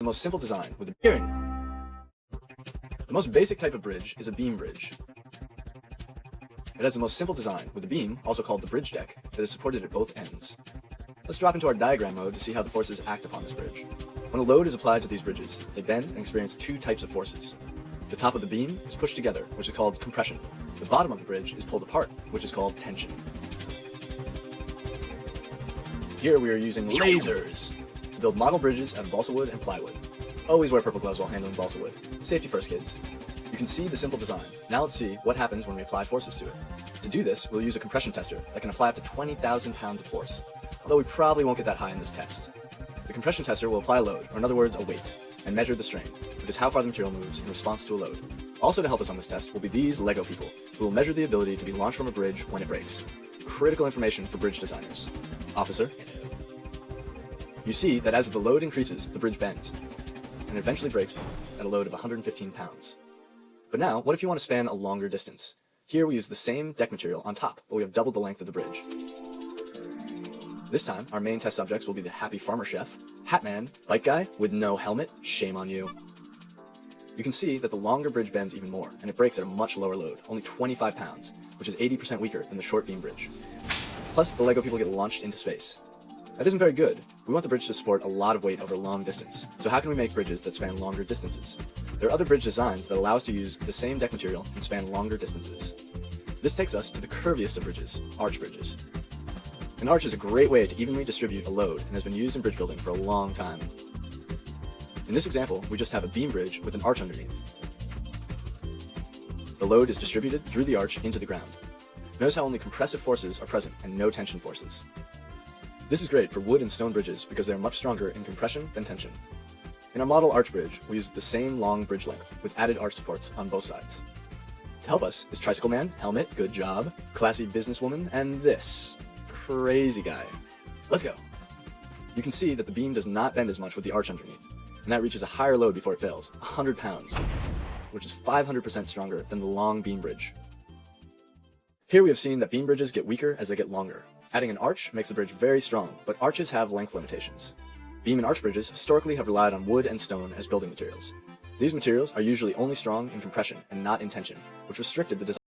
most simple design with a bearing. The most basic type of bridge is a beam bridge. It has the most simple design with a beam, also called the bridge deck, that is supported at both ends. Let's drop into our diagram mode to see how the forces act upon this bridge. When a load is applied to these bridges, they bend and experience two types of forces. The top of the beam is pushed together, which is called compression. The bottom of the bridge is pulled apart, which is called tension. Here we are using lasers to build model bridges out of balsa wood and plywood. Always wear purple gloves while handling balsa wood. Safety first, kids. You can see the simple design. Now let's see what happens when we apply forces to it. To do this, we'll use a compression tester that can apply up to 20,000 pounds of force, although we probably won't get that high in this test. The compression tester will apply a load, or in other words, a weight, and measure the strain, which is how far the material moves in response to a load. Also to help us on this test will be these Lego people, who will measure the ability to be launched from a bridge when it breaks. Critical information for bridge designers. Officer, you see that as the load increases, the bridge bends, and eventually breaks at a load of 115 pounds. But now, what if you want to span a longer distance? Here we use the same deck material on top, but we have doubled the length of the bridge. This time, our main test subjects will be the happy farmer chef, hat man, bike guy with no helmet, shame on you. You can see that the longer bridge bends even more, and it breaks at a much lower load, only 25 pounds, which is 80% weaker than the short beam bridge. Plus, the Lego people get launched into space. That isn't very good. We want the bridge to support a lot of weight over a long distance. So how can we make bridges that span longer distances? There are other bridge designs that allow us to use the same deck material and span longer distances. This takes us to the curviest of bridges, arch bridges. An arch is a great way to evenly distribute a load and has been used in bridge building for a long time. In this example, we just have a beam bridge with an arch underneath. The load is distributed through the arch into the ground. Notice how only compressive forces are present and no tension forces. This is great for wood and stone bridges because they are much stronger in compression than tension. In our model arch bridge, we use the same long bridge length with added arch supports on both sides. To help us is Tricycle Man, helmet, good job, classy businesswoman, and this crazy guy. Let's go. You can see that the beam does not bend as much with the arch underneath, and that reaches a higher load before it fails, 100 pounds, which is 500% stronger than the long beam bridge. Here we have seen that beam bridges get weaker as they get longer. Adding an arch makes the bridge very strong, but arches have length limitations. Beam and arch bridges historically have relied on wood and stone as building materials. These materials are usually only strong in compression and not in tension, which restricted the design.